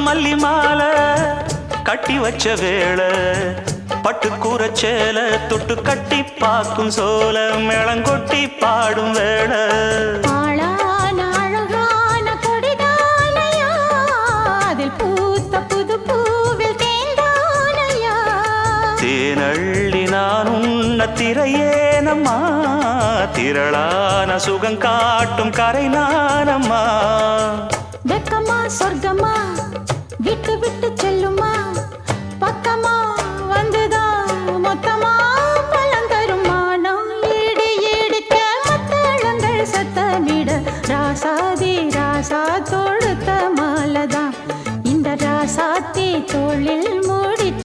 மல்லி மாலை கட்டி வச்ச வேளை பட்டு கூரச்சேல தொட்டு கட்டி பாக்கும் சோல மேளங்கொட்டி பாடும் வேளை ஆளான அழகான கொடிதானையா அதில் பூத்த புது பூவில் தேந்தானையா தேனள்ளி நான் உன்ன திரையேனம்மா திரளான சுகம் காட்டும் கரை நானம்மா வெக்கமா சொர்க்கமா விட்டு விட்டு செல்லுமா